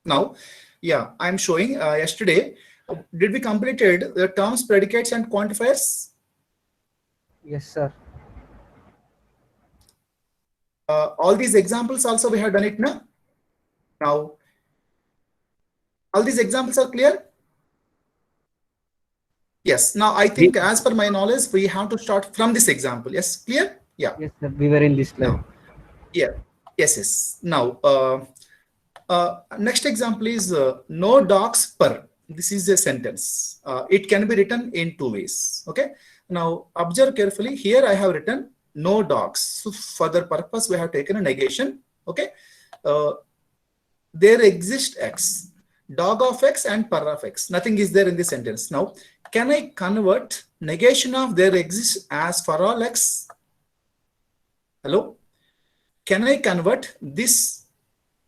Now, yeah, I'm showing yesterday. Did we completed the terms, predicates, and quantifiers? Yes, sir. All these examples also we have done it now. Now, all these examples are clear? Yes. Now, I think as per my knowledge, we have to start from this example. Yes, clear? Yeah. Yes, sir. We were in this slide. Now, yeah. Yes, yes. Now, next example is no dogs per. This is a sentence. It can be written in two ways. Okay. Now, observe carefully. Here I have written no dogs. So, for the purpose, we have taken a negation. Okay. There exists X, dog of X and per of X. Nothing is there in this sentence. Now, can I convert negation of there exists as for all X? Hello? Can I convert this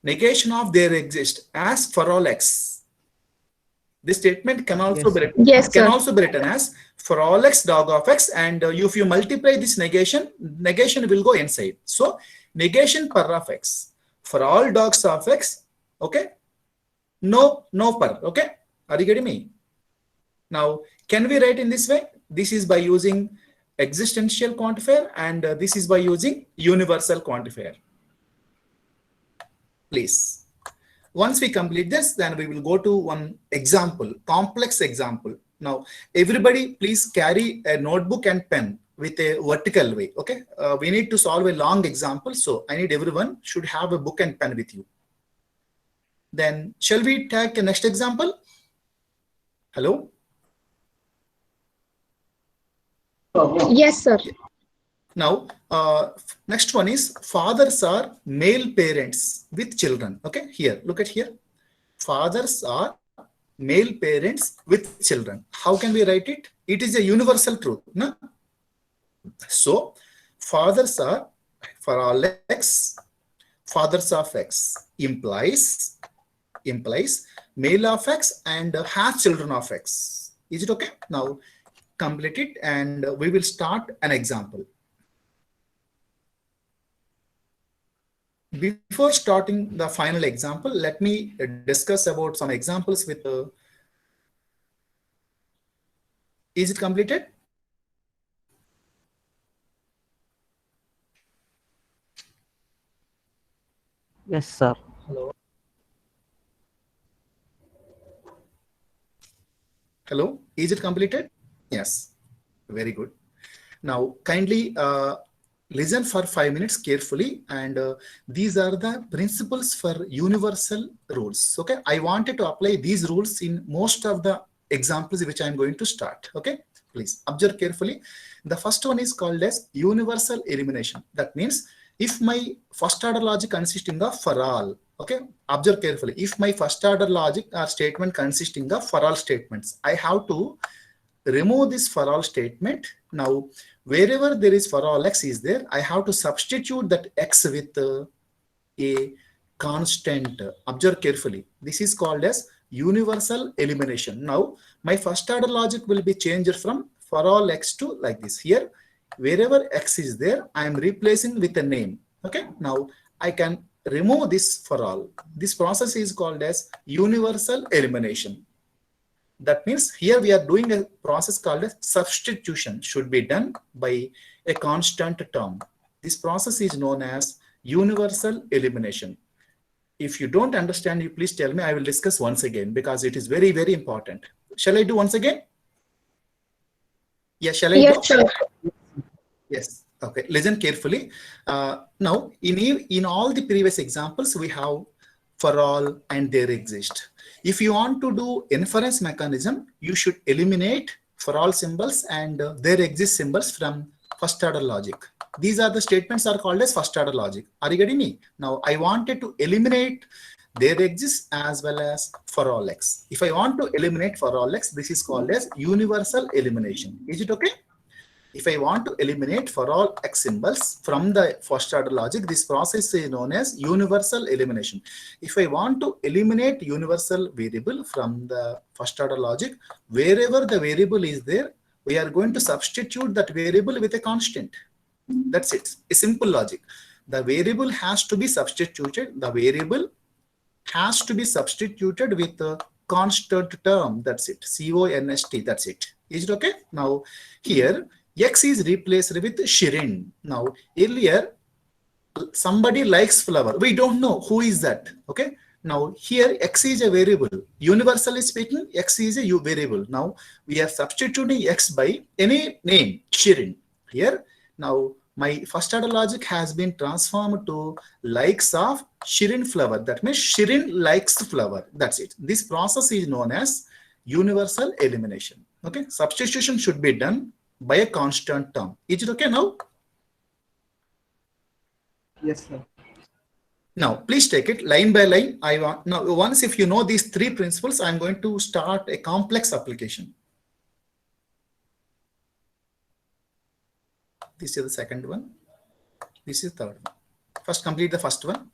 negation of there exists as for all X? This statement can also be written, as for all X dog of X, and if you multiply this negation will go inside. So negation per of X for all dogs of X. Okay, no per. Okay, are you getting me? Now, can we write in this way? This is by using existential quantifier, and this is by using universal quantifier. Please. Once we complete this, then we will go to one example, complex example. Now, everybody please carry a notebook and pen with a vertical way. Okay, we need to solve a long example. So I need everyone should have a book and pen with you. Then shall we take a next example? Hello? Yes, sir. Now, next one is fathers are male parents with children. Okay, here, look at here. Fathers are male parents with children. How can we write it? It is a universal truth. No? So, fathers are for all X, fathers of X implies male of X and has children of X. Is it okay? Now, complete it and we will start an example. Before starting the final example, let me discuss about some examples with is it completed? Yes, sir. Hello. Hello, is it completed? Yes, very good. Now, kindly listen for 5 minutes carefully, and these are the principles for universal rules. Okay, I wanted to apply these rules in most of the examples which I am going to start. Okay, please observe carefully. The first one is called as universal elimination. That means if my first order logic consisting of for all, okay, observe carefully. If my first order logic or statement consisting of for all statements, I have to remove this for all statement. Now, wherever there is for all X is there, I have to substitute that X with a constant. Observe carefully. This is called as universal elimination. Now, my first order logic will be changed from for all X to like this. Here, wherever X is there, I am replacing with a name. Okay. Now, I can remove this for all. This process is called as universal elimination. That means here we are doing a process called as substitution should be done by a constant term. This process is known as universal elimination. If you don't understand, you please tell me. I will discuss once again because it is very, very important. Shall I do once again? Yeah, shall I Yes, do? sir. Yes. Okay. Listen carefully. Now, in all the previous examples, we have for all and there exist. If you want to do inference mechanism, you should eliminate for all symbols and there exist symbols from first order logic. These are the statements are called as first order logic. Are you getting me? Now, I wanted to eliminate there exists as well as for all X. If I want to eliminate for all X, this is called as universal elimination. Is it okay? If I want to eliminate for all X symbols from the first order logic, this process is known as universal elimination. If I want to eliminate universal variable from the first order logic, wherever the variable is there, we are going to substitute that variable with a constant. That's it. A simple logic. The variable has to be substituted. The variable has to be substituted with a constant term. That's it. CONST. That's it. Is it okay? Now here X is replaced with Shirin. Now earlier somebody likes flower. We don't know who is that. Okay. Now here X is a variable. Universally speaking, X is a variable. Now we are substituting X by any name, Shirin. Here now my first order logic has been transformed to likes of Shirin flower. That means Shirin likes flower. That's it. This process is known as universal elimination. Okay. Substitution should be done by a constant term. Is it okay now? Yes, sir. Now, please take it line by line. I want now once if you know these three principles, I'm going to start a complex application. This is the second one. This is the third one. First, complete the first one.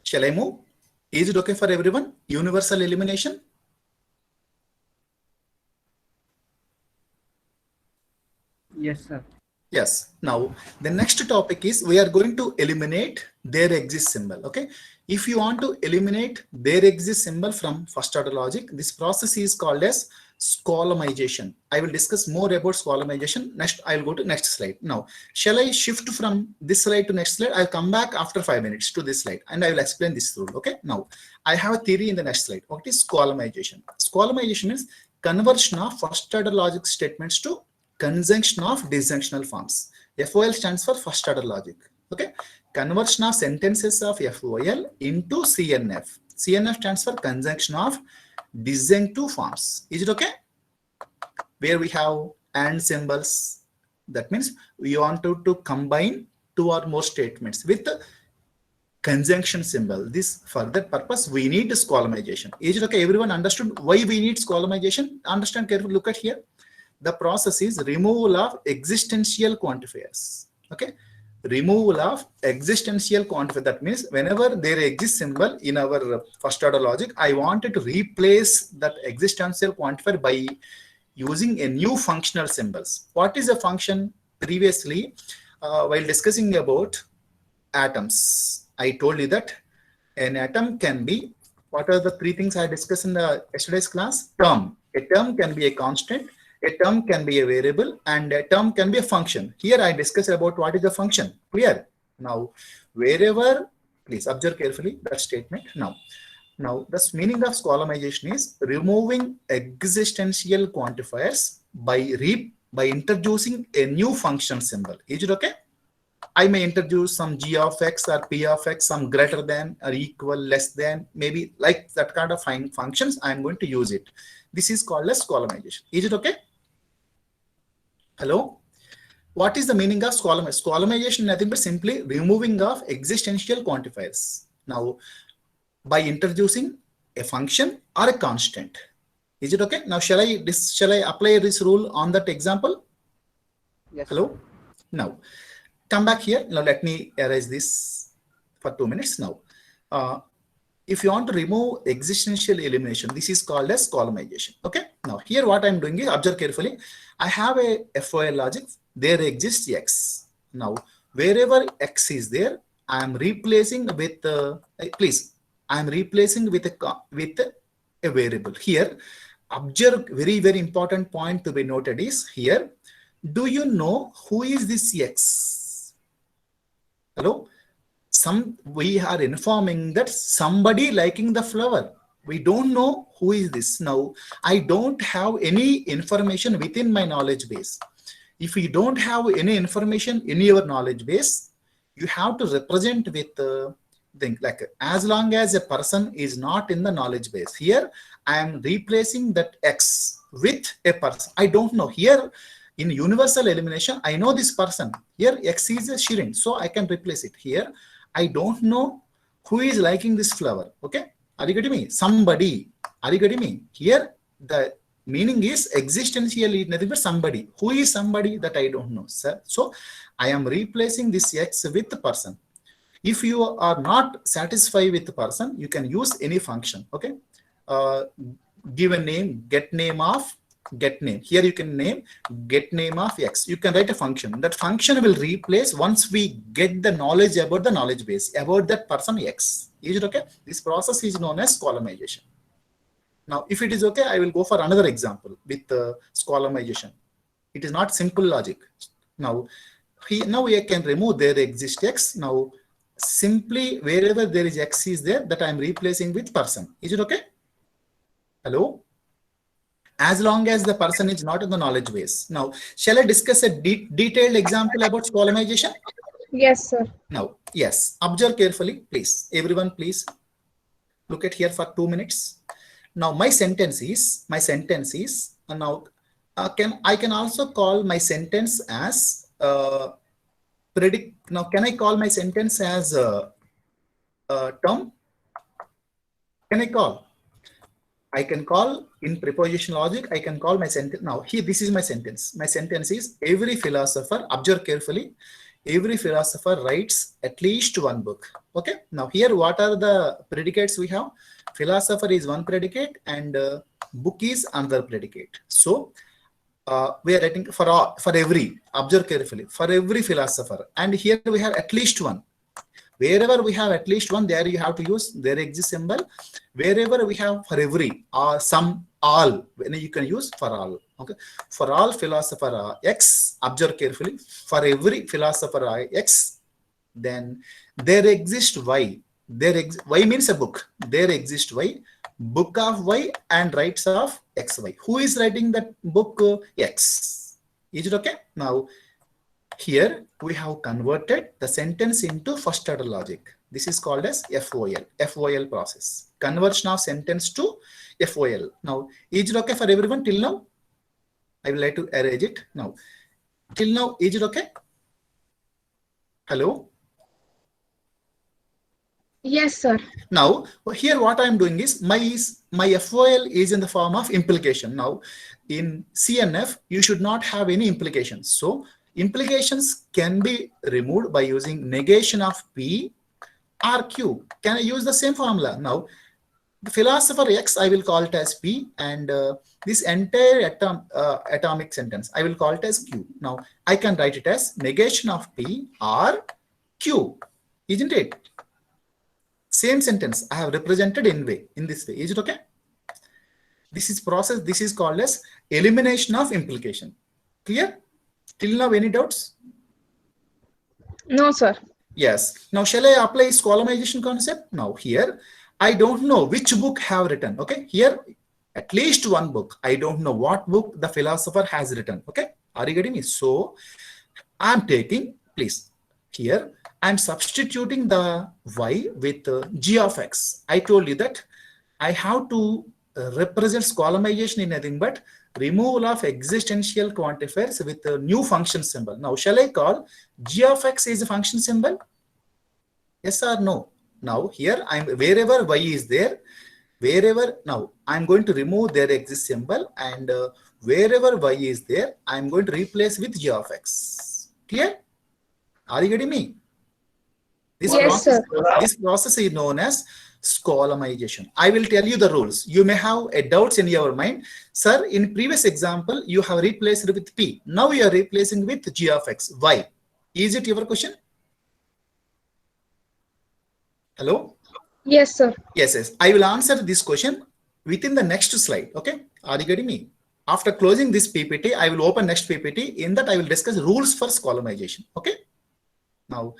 Shall I move? Is it okay for everyone? Universal elimination? Yes, sir. Yes. Now, the next topic is we are going to eliminate there exists symbol. Okay. If you want to eliminate there exists symbol from first order logic, this process is called as scolomization. I will discuss more about scolomization. Next, I will go to next slide. Now, shall I shift from this slide to next slide? I'll come back after 5 minutes to this slide and I will explain this rule. Okay. Now, I have a theory in the next slide. What is scolomization? Scolomization is conversion of first order logic statements to conjunction of disjunctional forms. FOL stands for first order logic. Okay. Conversion of sentences of FOL into CNF. CNF stands for conjunction of disjunctive forms. Is it okay? Where we have and symbols. That means we want to combine two or more statements with the conjunction symbol. This for that purpose we need scolomization. Is it okay? Everyone understood why we need scolomization? Understand carefully. Look at here. The process is removal of existential quantifiers. Okay. Removal of existential quantifier. That means whenever there exists symbol in our first order logic, I wanted to replace that existential quantifier by using a new functional symbols. What is a function? Previously, while discussing about atoms, I told you that an atom can be, what are the three things I discussed in the yesterday's class? Term. A term can be a constant, a term can be a variable, and a term can be a function. Here I discuss about what is a function. Clear? Now, wherever, please observe carefully that statement. Now the meaning of scolomization is removing existential quantifiers by introducing a new function symbol. Is it okay? I may introduce some g of x or p of x, some greater than or equal, less than, maybe like that kind of functions. I am going to use it. This is called as scolomization. Is it okay? Hello? What is the meaning of scolomization? Scolomization is nothing but simply removing of existential quantifiers. Now, by introducing a function or a constant. Is it okay? Now, shall I apply this rule on that example? Yes. Hello? Now, come back here. Now, let me erase this for 2 minutes now. If you want to remove existential elimination, this is called as scolomization. Okay. Now, here what I'm doing is, observe carefully. I have a FOL logic. There exists X. Now, wherever X is there, I am replacing with I am replacing with a variable. Here, observe very, very important point to be noted is here. Do you know who is this X? Hello? We are informing that somebody liking the flower. We don't know who is this. Now, I don't have any information within my knowledge base. If you don't have any information in your knowledge base, you have to represent with thing like as long as a person is not in the knowledge base. Here, I am replacing that X with a person. I don't know. Here, in universal elimination, I know this person. Here X is a Shirin, so I can replace it. Here I don't know who is liking this flower. Okay, are you getting me? Somebody. Are you getting me? Here the meaning is existentially nothing but somebody. Who is somebody that I don't know, sir? So I am replacing this X with the person. If you are not satisfied with the person, you can use any function. Okay, give a name, get name of get name. Here you can name get name of X. You can write a function. That function will replace once we get the knowledge about the knowledge base about that person X. Is it okay? This process is known as columnization. Now, if it is okay, I will go for another example with columnization. It is not simple logic. Now, now we can remove there exists X. Now, simply wherever there is X is there, that I am replacing with person. Is it okay? Hello? As long as the person is not in the knowledge base. Now, shall I discuss a detailed example about columnization? Yes, sir. Now, yes. Observe carefully, please. Everyone, please look at here for 2 minutes. Now, my sentence is now I can also call my sentence as predict. Now, can I call my sentence as term? Can I call? I can call in preposition logic. I can call my sentence. Now, here, this is my sentence. My sentence is every philosopher, observe carefully, every philosopher writes at least one book. Okay. Now, here, what are the predicates we have? Philosopher is one predicate and book is another predicate. So, we are writing for every, observe carefully, for every philosopher. And here we have at least one. Wherever we have at least one, there you have to use there exists symbol. Wherever we have for every or some all, when you can use for all. Okay, for all philosopher X, observe carefully. For every philosopher X, then there exists Y. Y means a book. There exists Y, book of Y and writes of XY. Who is writing that book? X. Is it okay? Now, here we have converted the sentence into first order logic. This is called as FOL process. Conversion of sentence to FOL. Now, is it okay for everyone till now? I will like to arrange it now. Till now, is it okay? Hello? Yes, sir. Now, here what I am doing is my FOL is in the form of implication. Now, in CNF, you should not have any implications. So, implications can be removed by using negation of P or Q. Can I use the same formula? Now, the philosopher X, I will call it as P, and this entire atomic sentence, I will call it as Q. Now, I can write it as negation of P or Q, isn't it? Same sentence I have represented in this way. Is it okay? This is process. This is called as elimination of implication. Clear? Till now, any doubts? No, sir. Yes. Now, shall I apply columnization concept? Now, here, I don't know which book have written. Okay. Here, at least one book. I don't know what book the philosopher has written. Okay. Are you getting me? So, I'm taking, please, here, I'm substituting the Y with G of X. I told you that I have to represent columnization in nothing but removal of existential quantifiers with a new function symbol. Now, shall I call G of X is a function symbol? Yes or no? Now, here I'm wherever Y is there, now I'm going to remove their exist symbol, and wherever Y is there, I'm going to replace with G of X. Clear? Are you getting me? Yes, sir. This process is known as columnization. I will tell you the rules. You may have a doubts in your mind. Sir, in previous example, you have replaced it with P. Now you are replacing with G of X. Why? Is it your question? Hello? Yes, sir. Yes. I will answer this question within the next slide. Okay? Are you getting me? After closing this PPT, I will open next PPT. In that, I will discuss rules for columnization. Okay? Now,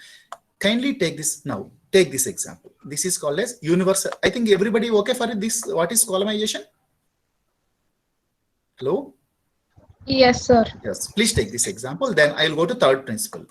kindly take this now. Take this example. This is called as universal. I think everybody okay for this. What is columnization? Hello? Yes, sir. Yes. Please take this example. Then I will go to third principle.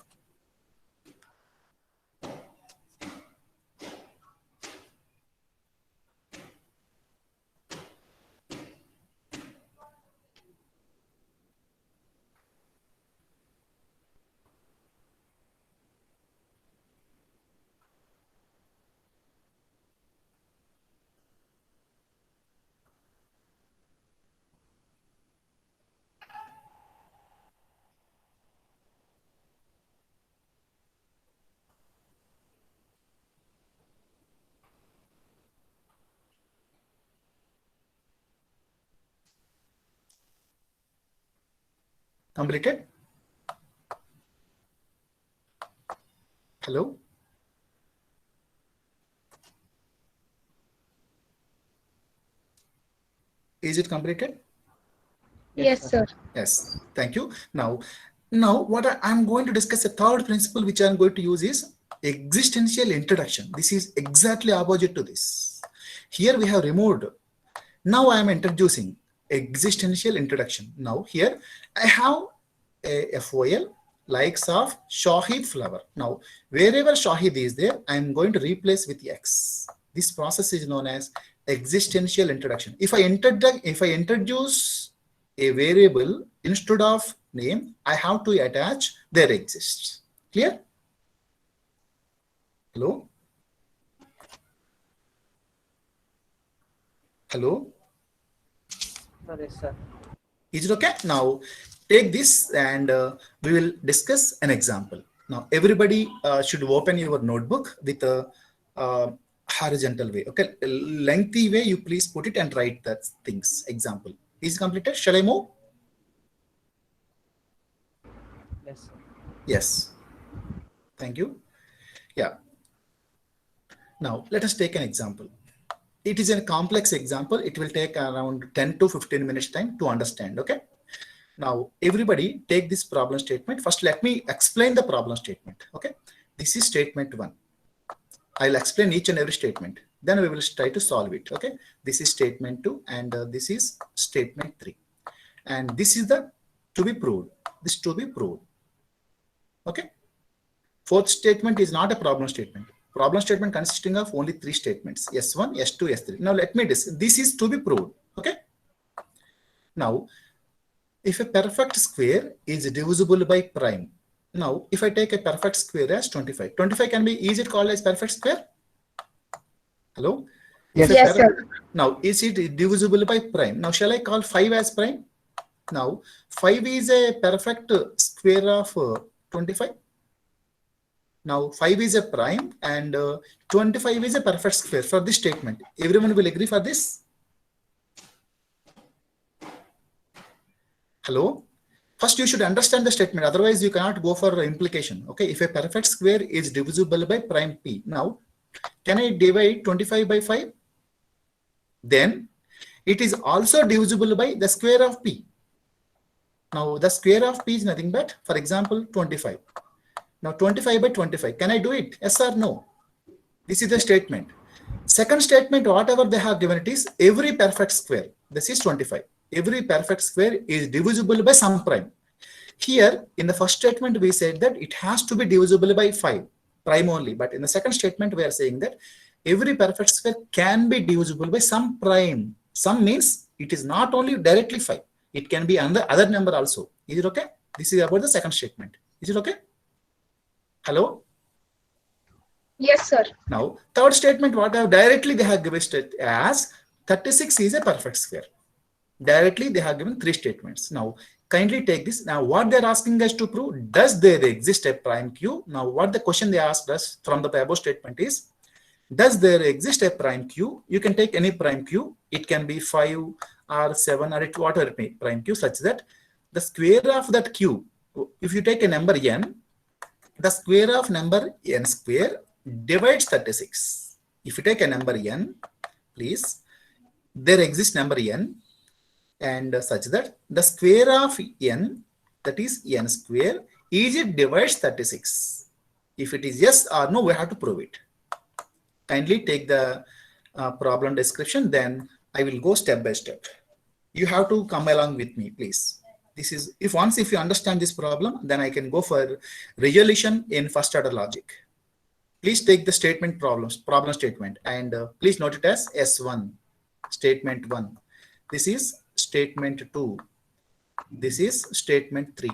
Completed? Hello? Is it completed? Yes, sir. Yes, thank you. Now what I'm going to discuss, a third principle which I'm going to use is existential introduction. This is exactly opposite to this. Here we have removed. Now I am introducing existential introduction. Now here I have a FOL likes of Shahid flower. Now wherever Shahid is there, I am going to replace with X. This process is known as existential introduction. If I introduce a variable instead of name, I have to attach there exists. Clear? Hello? Hello? Yes, sir. Is it okay? Now take this and we will discuss an example. Now everybody should open your notebook with a horizontal way. Okay, lengthy way you please put it and write that things. Example. Is it completed? Shall I move? Yes, sir. Yes. Thank you. Yeah. Now let us take an example. It is a complex example. It will take around 10 to 15 minutes time to understand. Okay. Now everybody take this problem statement. First, let me explain the problem statement. Okay. This is statement 1. I'll explain each and every statement. Then we will try to solve it. Okay. This is statement 2 and this is statement 3. And this is the to be proved. This to be proved. Okay. Fourth statement is not a problem statement. Problem statement consisting of only 3 statements, S1, S2, S3. Now let me discuss. This is to be proved. Okay. Now, if a perfect square is divisible by prime. Now, if I take a perfect square as 25, 25 can be easily called as perfect square. Hello? Yes, sir. Now, is it divisible by prime? Now, shall I call 5 as prime? Now, 5 is a perfect square of 25. Now 5 is a prime and 25 is a perfect square for this statement. Everyone will agree for this? Hello? First you should understand the statement, otherwise you cannot go for implication. Okay, if a perfect square is divisible by prime p. Now, can I divide 25 by 5? Then it is also divisible by the square of p. Now the square of p is nothing but, for example, 25. Now 25 by 25, can I do it? Yes or no? This is the statement. Second statement, whatever they have given it is every perfect square. This is 25. Every perfect square is divisible by some prime. Here in the first statement we said that it has to be divisible by 5, prime only. But in the second statement we are saying that every perfect square can be divisible by some prime. Some means it is not only directly 5. It can be other number also. Is it okay? This is about the second statement. Is it okay? Hello? Yes, sir. Now, third statement, what I have directly they have given it as 36 is a perfect square. Directly they have given 3 statements. Now, kindly take this. Now, what they're asking us to prove, does there exist a prime q? Now, what the question they asked us from the above statement is, does there exist a prime q? You can take any prime q. It can be 5 or 7 or whatever it may prime q, such that the square of that q, if you take a number n, the square of number n square divides 36. If you take a number n, please, there exists number n and such that the square of n, that is n square, is it divides 36. If it is yes or no, we have to prove it. Kindly take the problem description, then I will go step by step. You have to come along with me, please. This is, if you understand this problem, then I can go for resolution in first order logic. Please take the problem statement and please note it as S1, statement 1. This is statement 2. This is statement 3.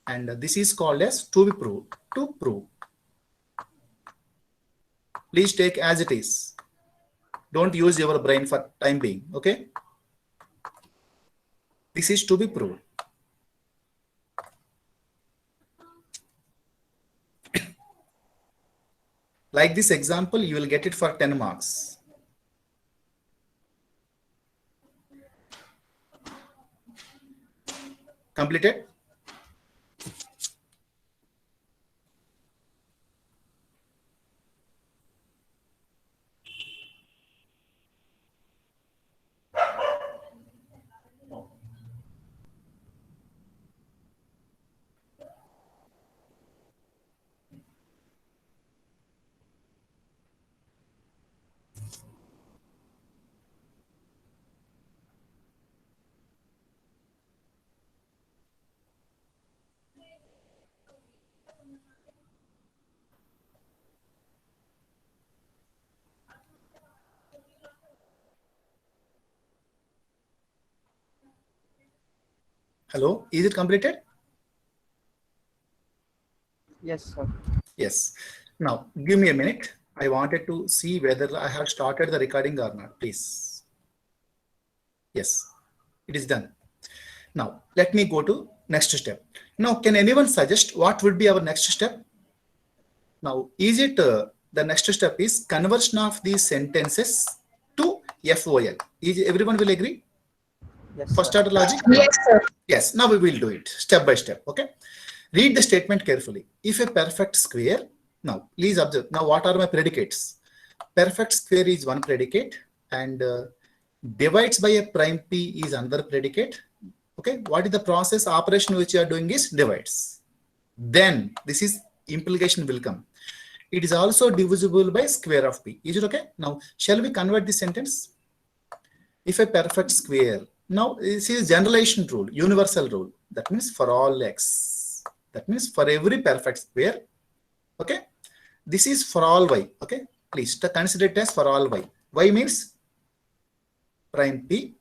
And this is called as to be proved, to prove. Please take as it is. Don't use your brain for time being, okay? This is to be proved. Like this example, you will get it for 10 marks. Completed? Hello, is it completed? Yes, sir. Yes. Now, give me a minute. I wanted to see whether I have started the recording or not, please. Yes, it is done. Now, let me go to next step. Now, can anyone suggest what would be our next step? Now, is it the next step is conversion of these sentences to FOL. Is everyone will agree? Yes, First sir. order logic? Yes, sir. Yes, now we will do it step by step. Okay. Read the statement carefully. If a perfect square, now please observe. Now, what are my predicates? Perfect square is one predicate, and divides by a prime p is another predicate. Okay. What is the process operation which you are doing is divides. Then this is implication will come. It is also divisible by square of p. Is it okay? Now, shall we convert this sentence? If a perfect square, now this is generalization rule, universal rule. That means for all x. That means for every perfect square. Okay. This is for all y. Okay. Please consider it as for all y. Y means prime p.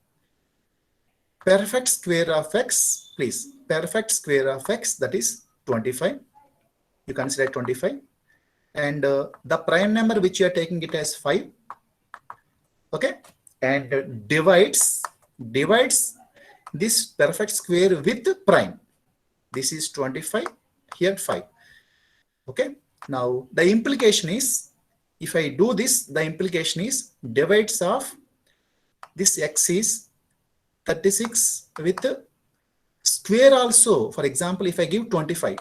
Perfect square of x. Please. Perfect square of x, that is 25. You consider 25. And the prime number which you are taking it as 5. Okay. And divides this perfect square with prime. This is 25, here 5. Okay. Now the implication is, if I do this, the implication is divides of this x is 36 with square also. For example, if I give 25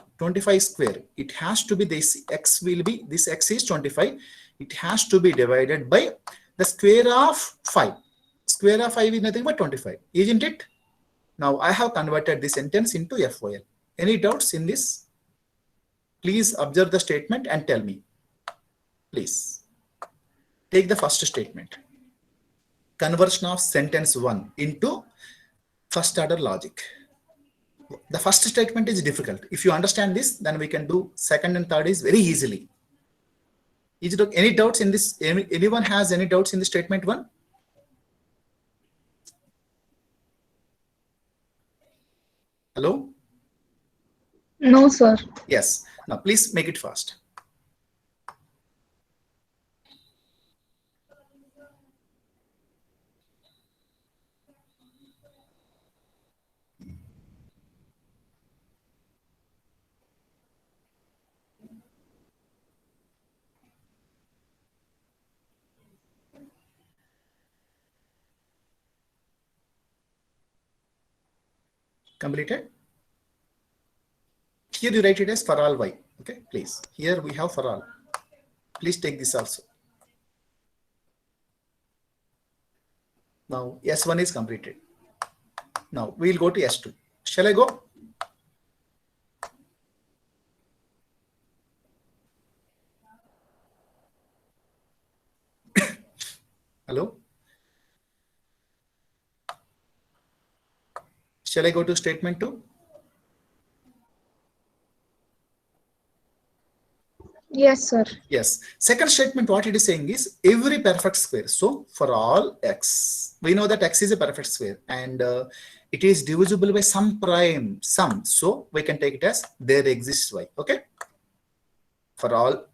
square, it has to be this x will be, this x is 25. It has to be divided by the square of 5. Square of 5 is nothing but 25, isn't it? Now I have converted this sentence into FOL. Any doubts in this? Please observe the statement and tell me. Please take the first statement. Conversion of sentence 1 into first order logic. The first statement is difficult. If you understand this, then we can do second and third is very easily. Is it okay? Any doubts in this? Anyone has any doubts in the statement 1? Hello? No, sir. Yes. Now please make it fast. Completed? Here you write it as for all y. Okay, please. Here we have for all. Please take this also. Now S1 is completed. Now we will go to S2. Shall I go? Hello? Shall I go to statement 2? Yes, sir. Yes. Second statement, what it is saying is every perfect square. So for all x, we know that x is a perfect square, and it is divisible by some prime, some. So we can take it as there exists y. Okay. For all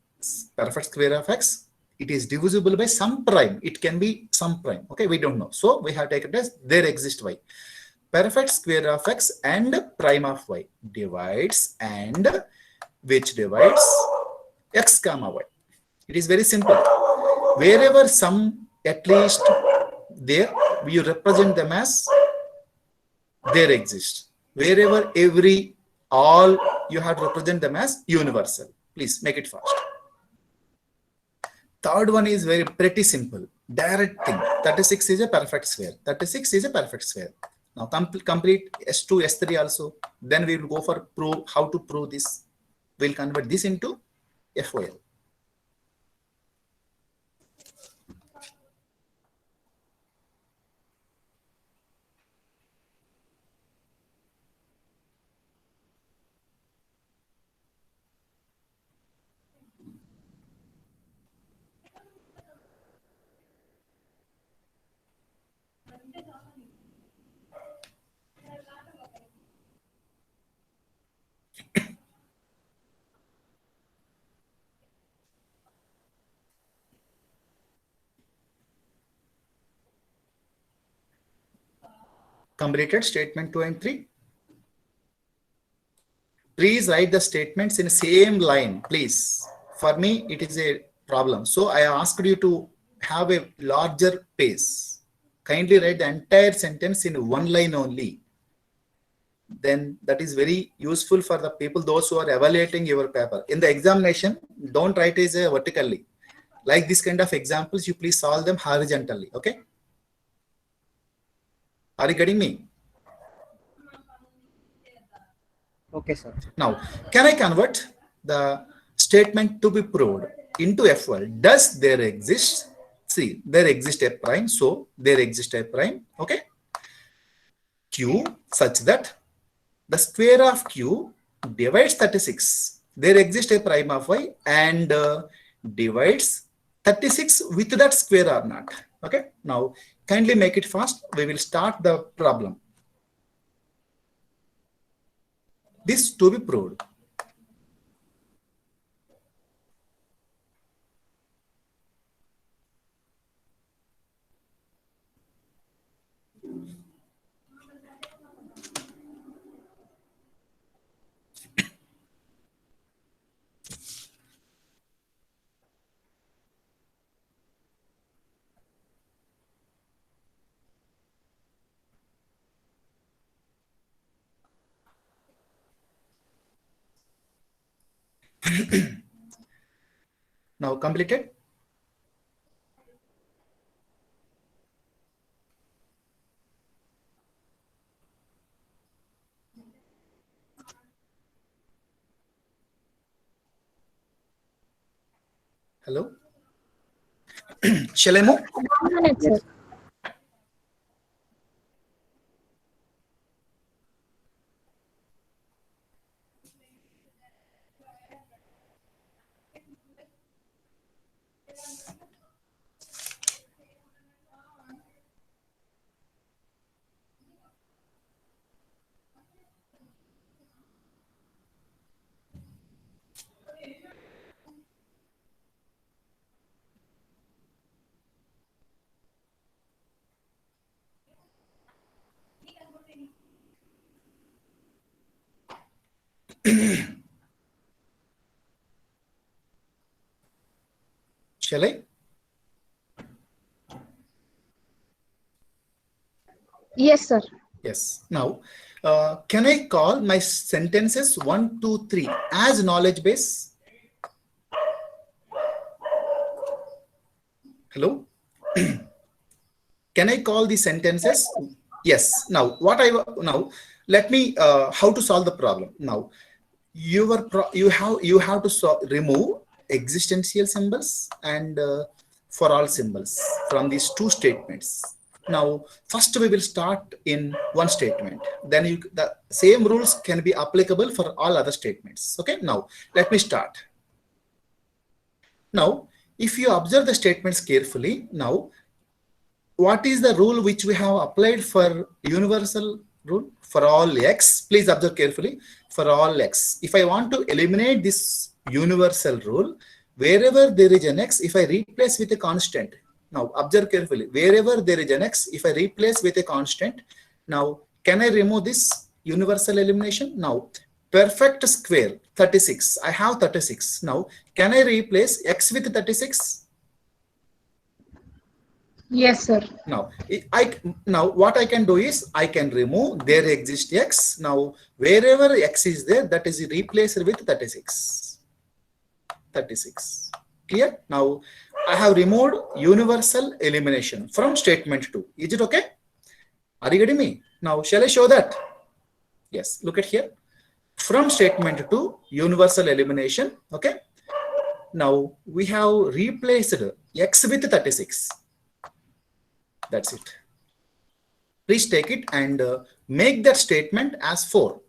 perfect square of x, it is divisible by some prime. It can be some prime. Okay. We don't know. So we have taken it as there exists y. Perfect square of x and prime of y divides, and which divides x comma y. It is very simple. Wherever some at least there, we represent them as there exist. Wherever every, all, you have to represent them as universal. Please make it fast. Third one is very pretty simple. Direct thing. 36 is a perfect square. 36 is a perfect square. Now complete S2, S3 also. Then we will go for prove how to prove this. We'll convert this into FOL. Completed statement 2 and 3. Please write the statements in the same line, please. For me, it is a problem. So I asked you to have a larger pace. Kindly write the entire sentence in one line only. Then that is very useful for the people, those who are evaluating your paper. In the examination, don't write it vertically. Like this kind of examples, you please solve them horizontally. Okay? Are you getting me? Okay, sir. Now, can I convert the statement to be proved into FOL? Does there exist? See, there exists a prime, so there exists a prime. Okay? Q such that the square of Q divides 36. There exists a prime of Y and divides 36 with that square or not. Okay? Now, kindly make it fast. We will start the problem. This to be proved. Now completed. Hello. Shall I move? 1 minute, sir. Shall I? Yes, sir. Yes. Now, can I call my sentences 1, 2, 3 as knowledge base? Hello? Can I call the sentences? Yes. Now, now let me how to solve the problem. Now, you have to remove existential symbols and for all symbols from these two statements. Now, first we will start in one statement. Then the same rules can be applicable for all other statements. Okay. Now, let me start. Now, if you observe the statements carefully, now, what is the rule which we have applied for universal rule for all x? Please observe carefully. For all x, if I want to eliminate this universal rule, wherever there is an x, if I replace with a constant, now observe carefully, wherever there is an x, if I replace with a constant, now can I remove this universal elimination? Now, perfect square 36, I have 36. Now, can I replace x with 36? Yes, sir. Now, now what I can do is I can remove there exists x. Now, wherever x is there, that is replaced with 36. 36. Clear? Now, I have removed universal elimination from statement 2. Is it okay? Are you getting me? Now, shall I show that? Yes, look at here. From statement 2, universal elimination. Okay. Now, we have replaced x with 36. That's it. Please take it and make that statement as 4.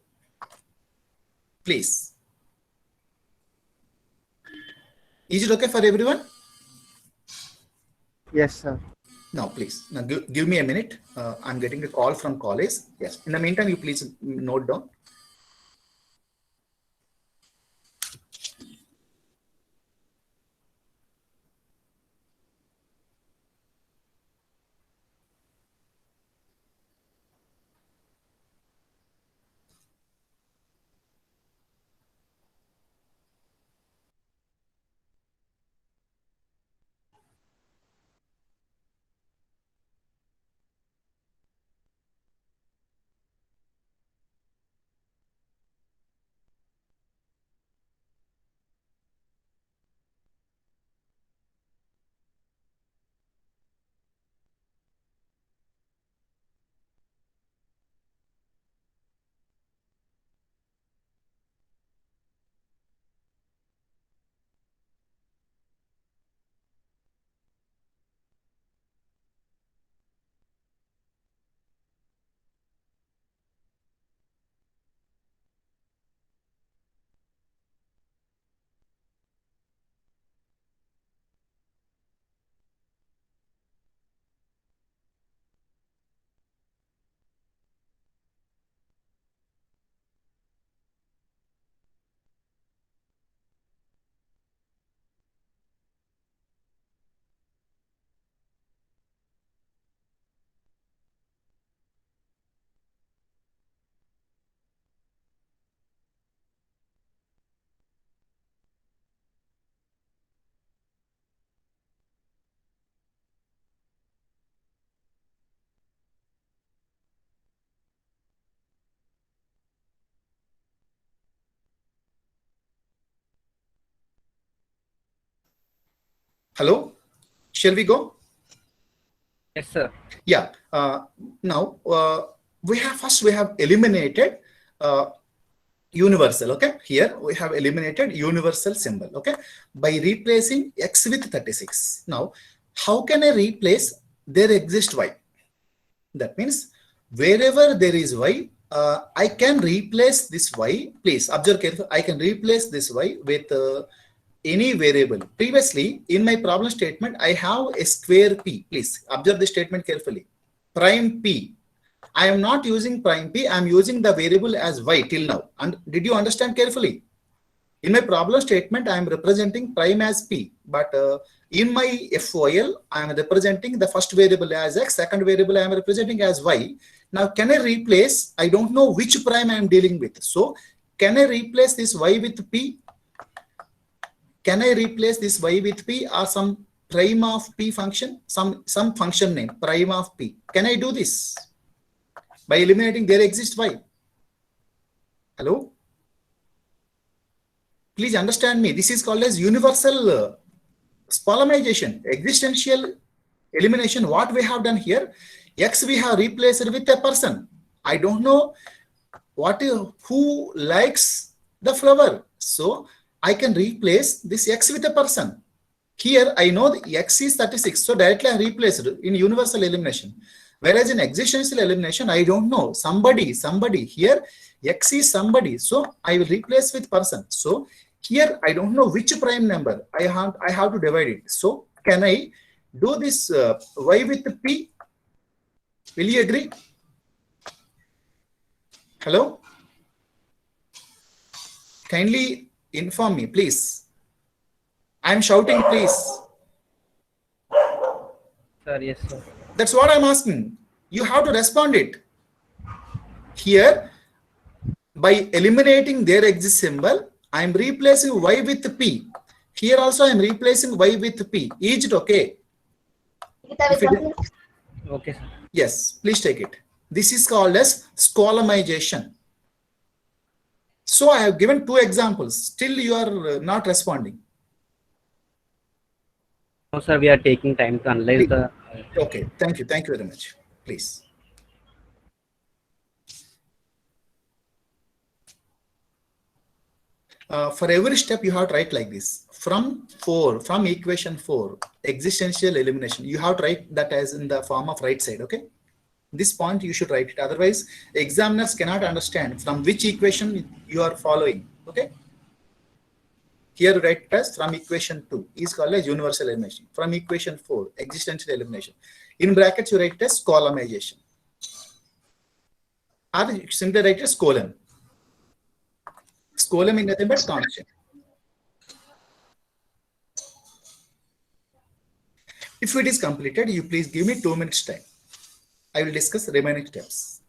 Please. Is it okay for everyone? Yes, sir. Now, please. Now, give me a minute. I'm getting a call from college. Yes. In the meantime, you please note down. Hello? Shall we go? Yes, sir. Yeah. Now, we have eliminated universal. Okay. Here we have eliminated universal symbol. Okay. By replacing x with 36. Now, how can I replace there exists y? That means wherever there is y, I can replace this y. Please observe carefully. I can replace this y with any variable. Previously, in my problem statement, I have a square p. Please observe the statement carefully. Prime p. I am not using prime p. I am using the variable as y till now. And did you understand carefully? In my problem statement, I am representing prime as p. But in my FOL, I am representing the first variable as x, second variable I am representing as y. Now, can I replace? I don't know which prime I am dealing with. So, can I replace this y with p? Can I replace this y with p or some prime of p function? Some function name, prime of p. Can I do this? By eliminating there exists y. Hello? Please understand me. This is called as universal polymerization, existential elimination. What we have done here, x we have replaced with a person. I don't know who likes the flower. So I can replace this x with a person. Here I know the x is 36. So directly I replaced it in universal elimination. Whereas in existential elimination, I don't know. Somebody. Here x is somebody. So I will replace with person. So here I don't know which prime number. I have to divide it. So can I do this y with p? Will you agree? Hello? Kindly inform me, please. I am shouting, please. Sir, yes, sir. That's what I'm asking. You have to respond it. Here, by eliminating there exists symbol, I am replacing y with p. Here also I am replacing y with p. Is it okay? If it, Okay, sir. yes, please take it. This is called as columnization. So I have given two examples. Still you are not responding. No, sir, we are taking time to analyze the. Okay, thank you. Thank you very much. Please. For every step you have to write like this. From equation 4, existential elimination, you have to write that as in the form of right side, okay? This point you should write it. Otherwise, examiners cannot understand from which equation you are following, okay? Here you write it as from equation 2 is called as universal elimination. From equation 4, existential elimination. In brackets, you write it as columnization. Or you simply write it as column. Column is nothing but constant. If it is completed, you please give me 2 minutes time. I will discuss remaining steps.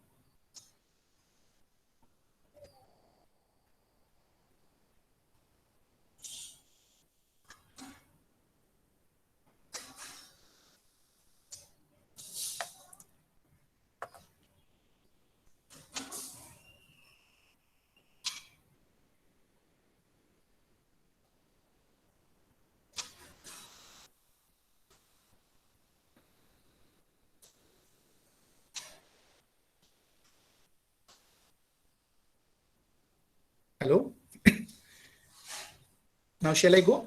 Hello? Now shall I go?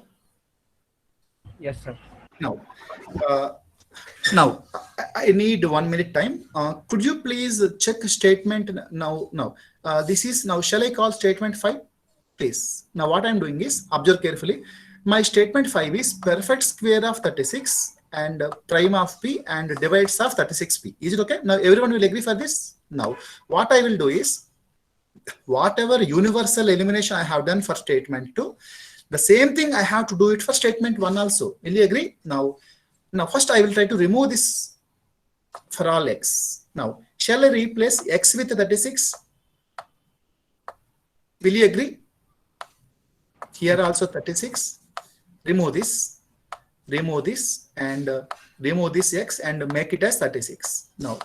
Yes, sir. Now, I need 1 minute time. Could you please check statement now? This is now. Shall I call statement 5? Please. Now what I'm doing is observe carefully. My statement 5 is perfect square of 36 and prime of p and divides of 36p. Is it okay? Now everyone will agree for this. Now what I will do is whatever universal elimination I have done for statement 2, the same thing I have to do it for statement 1 also. Will you agree? Now first I will try to remove this for all x. Now, shall I replace x with 36? Will you agree? Here also 36. Remove this, and remove this x and make it as 36. Now,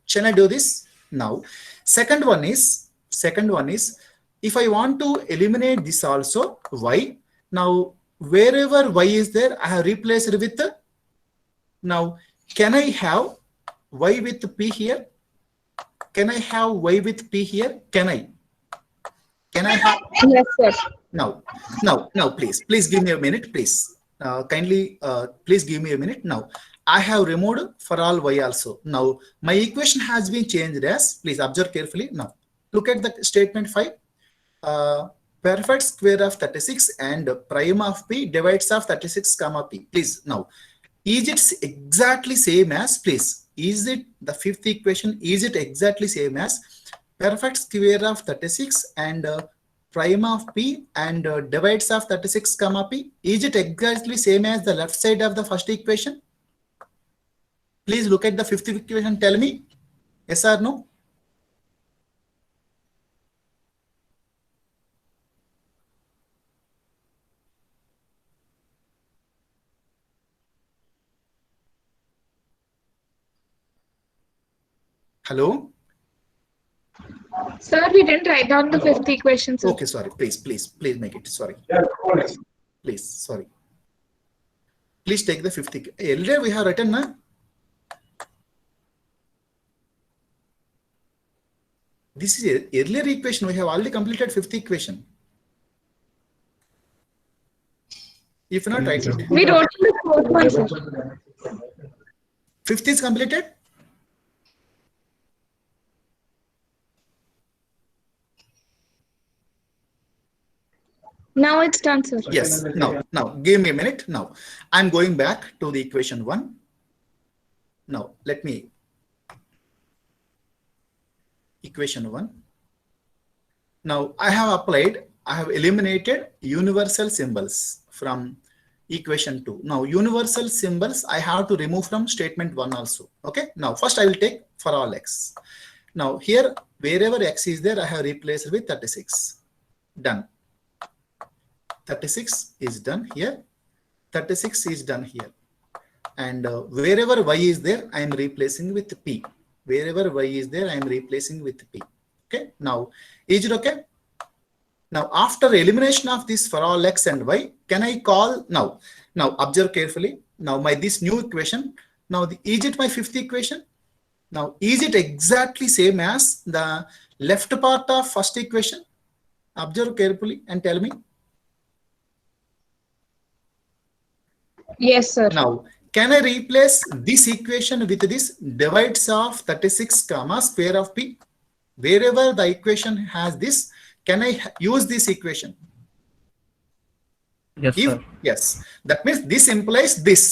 shall I do this? Now, second one is if I want to eliminate this also, y. Now, wherever y is there, I have replaced with. Now, can I have y with p here? Can I have y with p here? Can I have? Yes, sir. Now, please give me a minute, please. Kindly, please give me a minute. Now, I have removed for all y also. Now, my equation has been changed as, please observe carefully. Now, look at the statement 5. Perfect square of 36 and prime of p divides of 36 comma p. Please, now, is it exactly same as, please, is it the fifth equation, is it exactly same as perfect square of 36 and prime of p and divides of 36 comma p? Is it exactly same as the left side of the first equation? Please look at the fifth equation, tell me, yes or no? Hello? Sir, we didn't write down the fifth equation, sir. Okay, sorry. Please make it. Sorry. Please, sorry. Please take the fifth equation. Earlier we have written, na? This is an earlier equation. We have already completed fifth equation. If not, write it. We wrote the fourth one, sir. Fifth is completed? Now it's done, sir. Yes. Now, give me a minute. Now, I'm going back to the equation 1. Now, let me. Equation 1. Now, I have eliminated universal symbols from equation 2. Now, universal symbols I have to remove from statement 1 also. Okay. Now, first I will take for all x. Now, here, wherever x is there, I have replaced with 36. Done. 36 is done here. 36 is done here. and wherever y is there, I am replacing with p. Wherever y is there, I am replacing with p. Okay. Now, is it okay? Now, after elimination of this for all x and y, can I call now? Now, observe carefully. Now, this new equation. Now, is it my fifth equation? Now, is it exactly same as the left part of first equation? Observe carefully and tell me. Yes, sir. Now, can I replace this equation with this divides of 36 comma square of p? Wherever the equation has this, can I use this equation? Yes, If sir. yes, that means this implies this.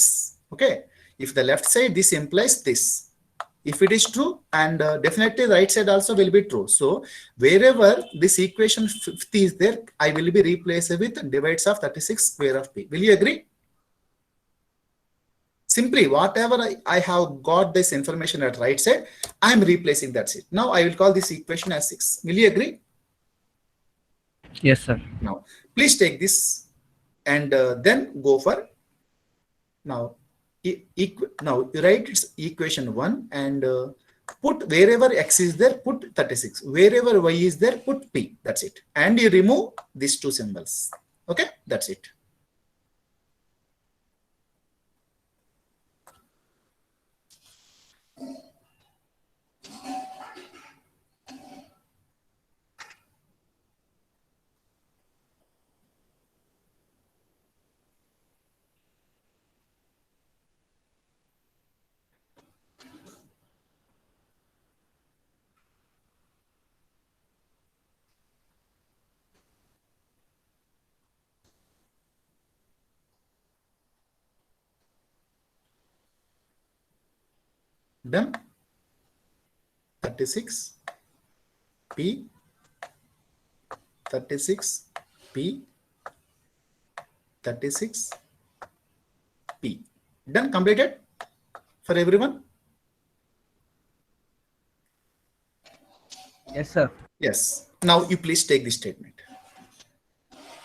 Okay. If the left side, this implies this. If it is true, and definitely the right side also will be true. So wherever this equation 50 is there, I will be replaced with divides of 36 square of p. Will you agree? Simply, whatever I have got this information at right side, I am replacing, that's it. Now I will call this equation as 6. Will you agree? Yes, sir. Now, please take this and then go for now. Now you write its equation 1 and put wherever x is there, put 36. Wherever y is there, put p. That's it. And you remove these two symbols. Okay, that's it. Done. 36 p 36 p 36 p. Done. Completed for everyone. Yes, sir. Yes. Now you please take this statement.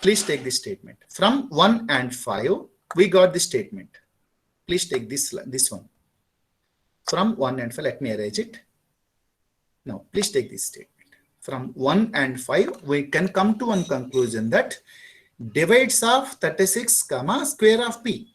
Please take this statement. From 1 and 5, we got this statement. Please take this one. From 1 and 5, let me arrange it. Now, please take this statement. From 1 and 5, we can come to one conclusion that divides of 36 comma square of p.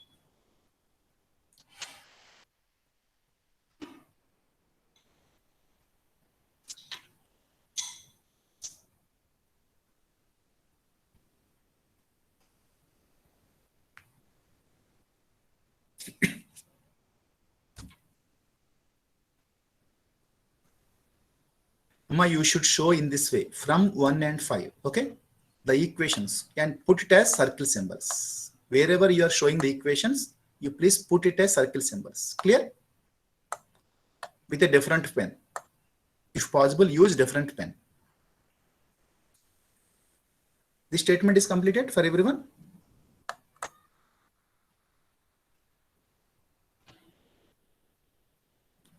You should show in this way from 1 and 5. Okay, the equations, and put it as circle symbols. Wherever you are showing the equations, you please put it as circle symbols. Clear? With a different pen. If possible, use different pen. This statement is completed for everyone.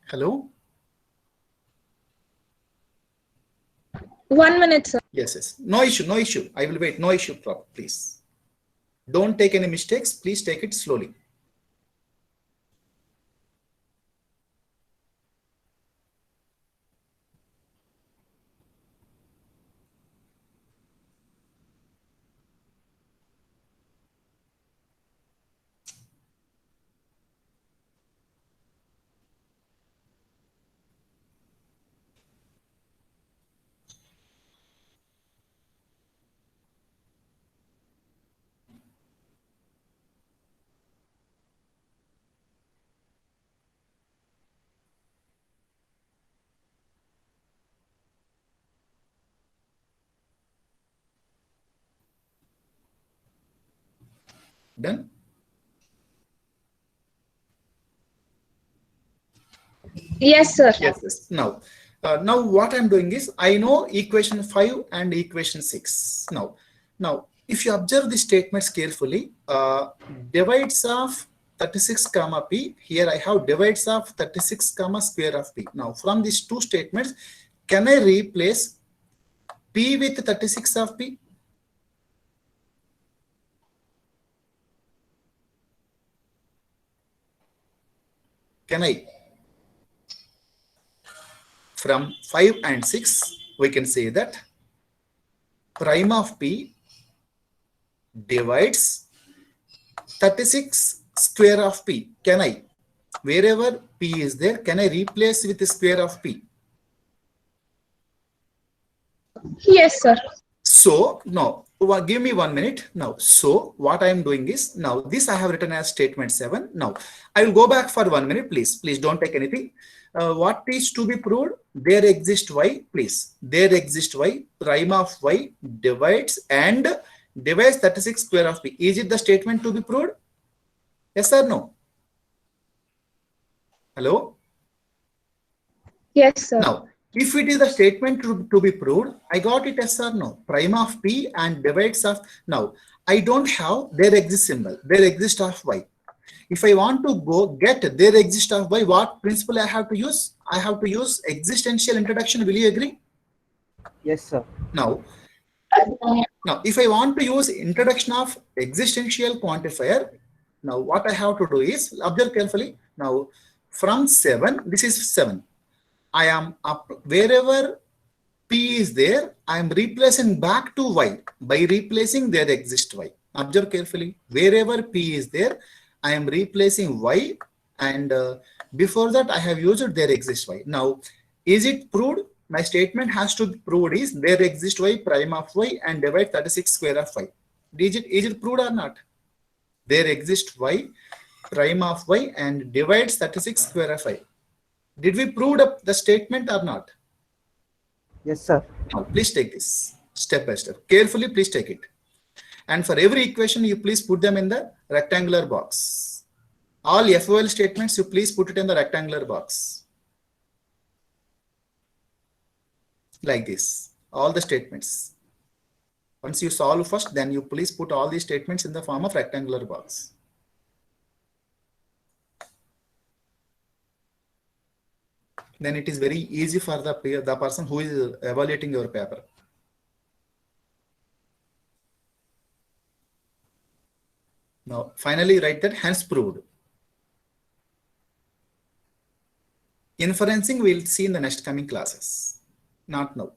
Hello? 1 minute, sir. Yes. No issue, no issue. I will wait. No issue, please. Don't take any mistakes. Please take it slowly. Done? Yes, sir. Yes. Now what I'm doing is, I know equation 5 and equation 6. Now, if you observe the statements carefully, divides of 36 comma p, here I have divides of 36 comma square of p. Now, from these two statements, can I replace p with 36 of p? Can I? From 5 and 6, we can say that prime of P divides 36 square of P. Can I? Wherever P is there, can I replace with the square of P? Yes, sir. So, no, give me 1 minute. Now, so what I am doing is, now this I have written as statement 7. Now, I will go back for 1 minute, please. Please don't take anything. What is to be proved? There exists Y, please. There exists Y, prime of Y divides 36 square of P. Is it the statement to be proved? Yes or no? Hello? Yes, sir. Now, if it is the statement to be proved, I got it yes or no. Prime of P and divides of, now, I don't have there exists symbol, there exists of Y. If I want to go get there exists of Y, what principle I have to use? I have to use existential introduction. Will you agree? Yes, sir. Now, if I want to use introduction of existential quantifier, now what I have to do is, observe carefully. Now, from 7, this is 7. I am up wherever P is there, I am replacing back to Y by replacing there exists Y. Observe carefully. Wherever P is there, I am replacing Y, and before that I have used there exists Y. Now, is it proved? My statement has to be proved is there exists Y, prime of Y, and divide 36 square of Y. Is it proved or not? There exists Y, prime of Y, and divides 36 square of Y. Did we prove up the statement or not? Yes, sir. Now, please take this step by step. Carefully, please take it. And for every equation, you please put them in the rectangular box. All FOL statements, you please put it in the rectangular box. Like this. All the statements. Once you solve first, then you please put all these statements in the form of rectangular box. Then it is very easy for the person who is evaluating your paper. Now, finally, write that hence proved. Inferencing we'll see in the next coming classes, not now.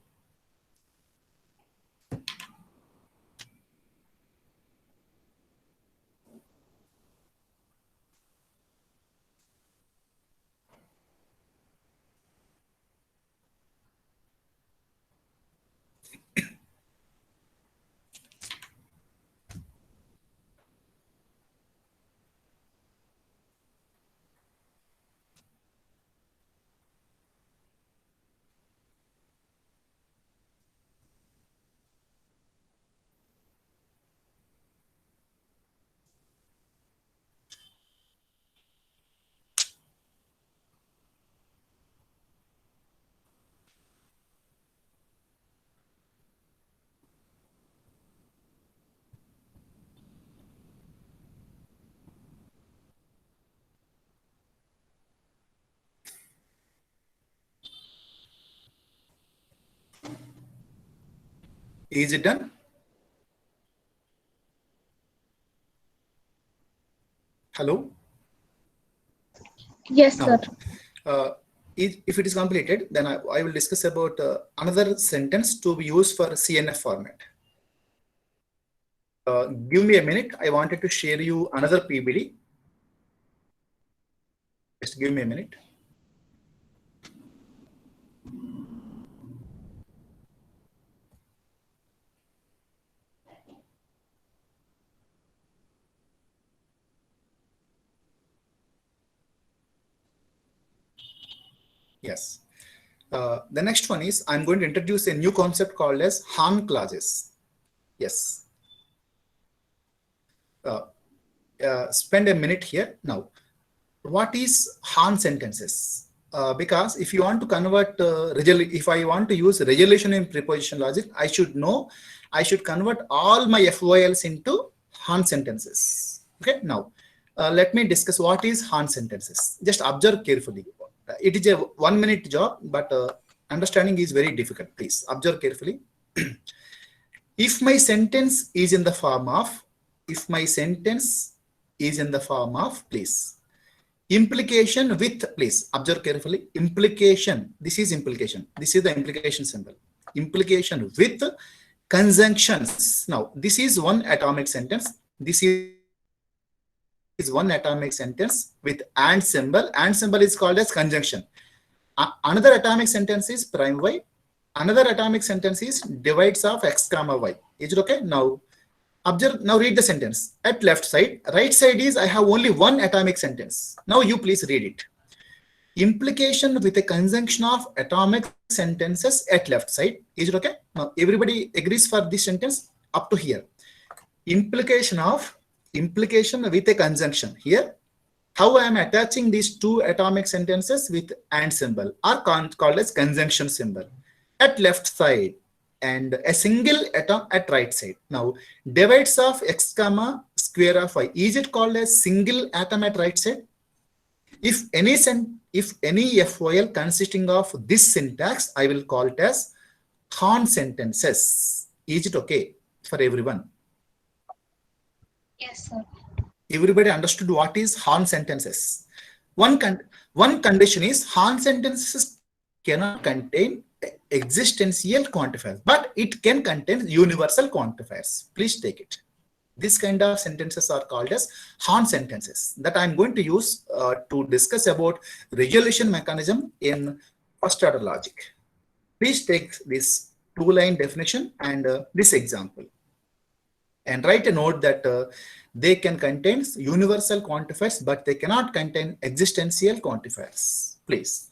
Is it done? Hello? Yes, Now, if it is completed, then I will discuss about another sentence to be used for CNF format. Give me a minute. I wanted to share you another PBD. Just give me a minute. Yes. The next one is I'm going to introduce a new concept called as Hahn clauses. Yes. Spend a minute here. Now, what is Hahn sentences? Because if you want to convert, if I want to use resolution in preposition logic, I should know, I should convert all my FOLs into Hahn sentences. Okay. Now, let me discuss what is Hahn sentences. Just observe carefully. It is a 1 minute job, but understanding is very difficult. Please observe carefully. If my sentence is in the form of, please, Implication with, please observe carefully, implication, this is implication, this is the implication symbol. Implication with conjunctions. Now, this is one atomic sentence. This is one atomic sentence with and symbol. And symbol is called as conjunction. Another atomic sentence is prime y. Another atomic sentence is divides of x comma y. Is it okay? Now, observe, now read the sentence. At left side, right side is I have only one atomic sentence. Now you please read it. Implication with a conjunction of atomic sentences at left side. Is it okay? Now everybody agrees for this sentence up to here. Implication with a conjunction here. How I am attaching these two atomic sentences with and symbol are called as conjunction symbol at left side and a single atom at right side. Now divides of x comma square of y, is it called as single atom at right side? If any FOL consisting of this syntax, I will call it as Horn sentences. Is it okay for everyone? Yes, sir. Everybody understood what is Horn sentences? One condition is Horn sentences cannot contain existential quantifiers, but it can contain universal quantifiers. Please take it. This kind of sentences are called as Horn sentences that I'm going to use to discuss about resolution mechanism in first order logic. Please take this two-line definition and this example and write a note that they can contain universal quantifiers, but they cannot contain existential quantifiers. Please.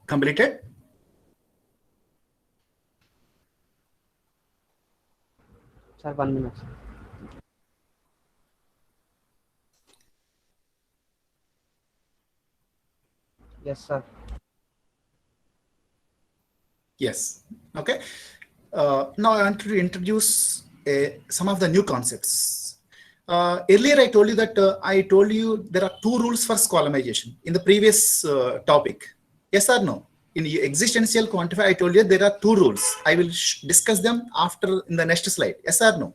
Completed? Sir, 1 minute. Yes, sir. Yes. Okay. Now I want to introduce some of the new concepts. Earlier I told you that there are two rules for columnization in the previous topic. Yes or no? In the existential quantifier, I told you there are two rules. I will discuss them after in the next slide. Yes or no?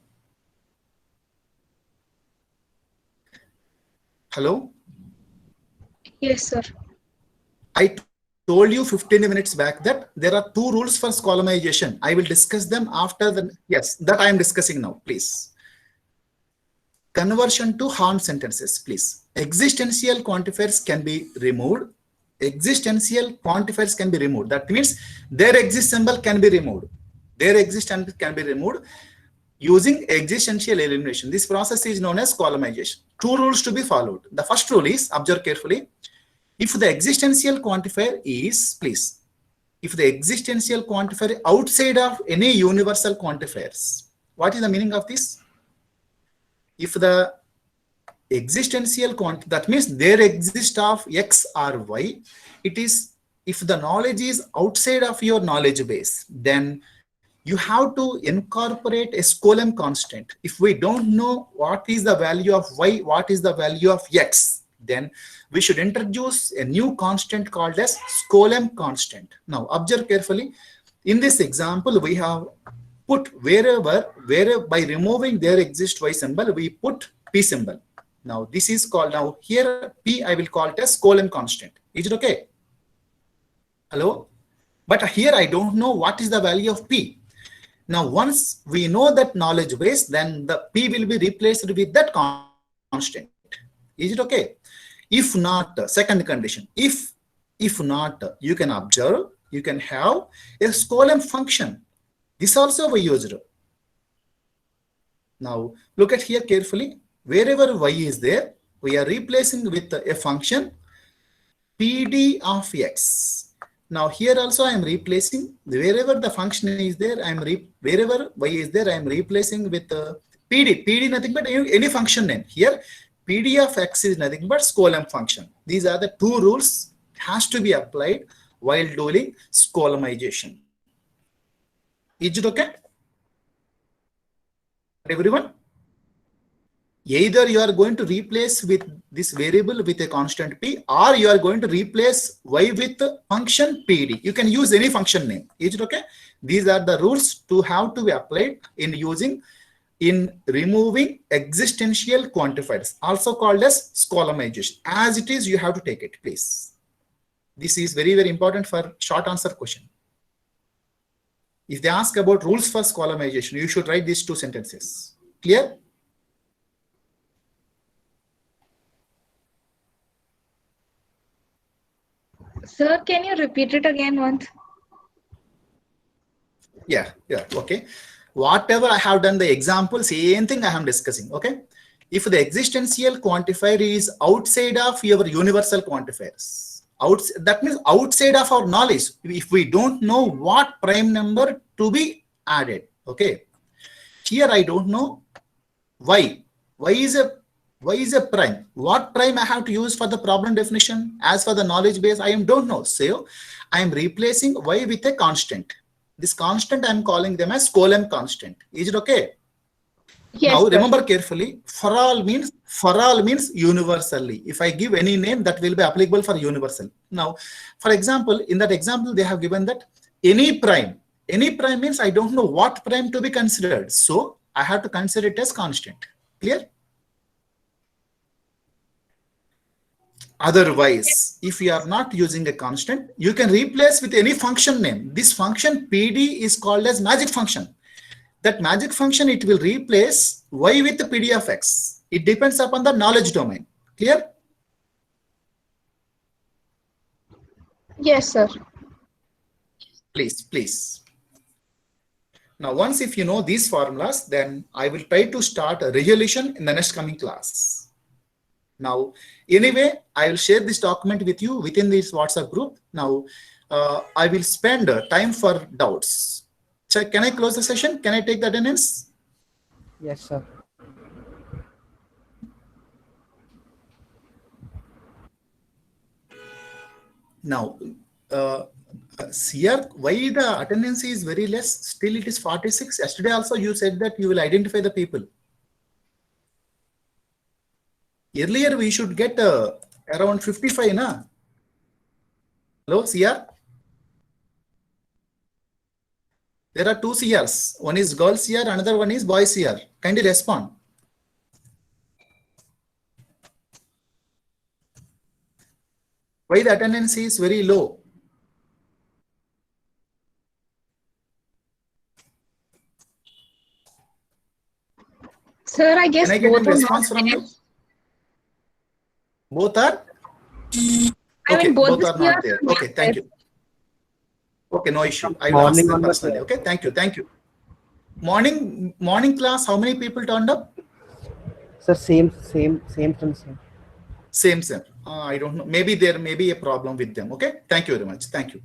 Hello? Yes, sir. I told you 15 minutes back that there are two rules for columnization. I will discuss them after yes, that I am discussing now, please. Conversion to Horn sentences, please. Existential quantifiers can be removed. Existential quantifiers can be removed. That means their exist symbol can be removed. Their existence can be removed using existential elimination. This process is known as columnization. Two rules to be followed. The first rule is, observe carefully, if the existential quantifier is, please, if the existential quantifier outside of any universal quantifiers, what is the meaning of this? If the existential that means there exist of x or y, it is, if the knowledge is outside of your knowledge base, then you have to incorporate a Skolem constant. If we don't know what is the value of y, what is the value of x, then we should introduce a new constant called as Skolem constant. Now observe carefully. In this example, we have put wherever by removing their exist y symbol, we put p symbol. Now this is called, now here p I will call it as colon constant. Is it okay? Hello? But here I don't know what is the value of p. Now once we know that knowledge base, then the p will be replaced with that constant. Is it okay? If not, second condition, if not, you can observe, you can have a colon function. This also we used. Now look at here carefully. Wherever y is there, we are replacing with a function PD of x. Now here also I am replacing, wherever the function is there, wherever y is there, I am replacing with PD. PD nothing but any function name. Here PD of x is nothing but column function. These are the two rules has to be applied while doing columnization. Is it okay? Everyone? Either you are going to replace with this variable with a constant p, or you are going to replace y with function pd. You can use any function name. Is it okay? These are the rules to have to be applied in removing existential quantifiers, also called as columnization. As it is, you have to take it, please. This is very, very important for short answer question. If they ask about rules for columnization, you should write these two sentences. Clear? Sir, can you repeat it again once? Yeah, okay. Whatever I have done the example, same thing I am discussing, okay? If the existential quantifier is outside of your universal quantifiers, that means outside of our knowledge, if we don't know what prime number to be added, okay? Here I don't know y is a prime. What prime I have to use for the problem definition? As for the knowledge base, I don't know. So I am replacing y with a constant. This constant I am calling them as column constant. Is it okay? Yes, now sir. remember carefully, for all means universally. If I give any name, that will be applicable for universal. Now, for example, in that example, they have given that any prime means I don't know what prime to be considered. So I have to consider it as constant. Clear? Otherwise, if you are not using a constant, you can replace with any function name. This function PD is called as magic function. That magic function, it will replace y with the PD of x. It depends upon the knowledge domain. Clear? Yes, sir. Please. Now, once if you know these formulas, then I will try to start a resolution in the next coming class. Now, anyway, I will share this document with you within this WhatsApp group. Now, I will spend time for doubts. So, can I close the session? Can I take the attendance? Yes, sir. Now, here, why the attendance is very less? Still, it is 46. Yesterday also, you said that you will identify the people. Earlier, we should get around 55, na? Hello, CR? There are two CRs. One is girl CR, another one is boy CR. Kindly respond. Why the attendance is very low? Sir, I guess Can I get both a are response not from there. you? Both are? I mean, both the are not CRs there. are not Okay, thank there. you. Okay, no issue. I will ask Morning them on the personally. Okay, thank you. Morning class, how many people turned up? Sir, same from same. Same. I don't know. Maybe there may be a problem with them. Okay, thank you very much. Thank you.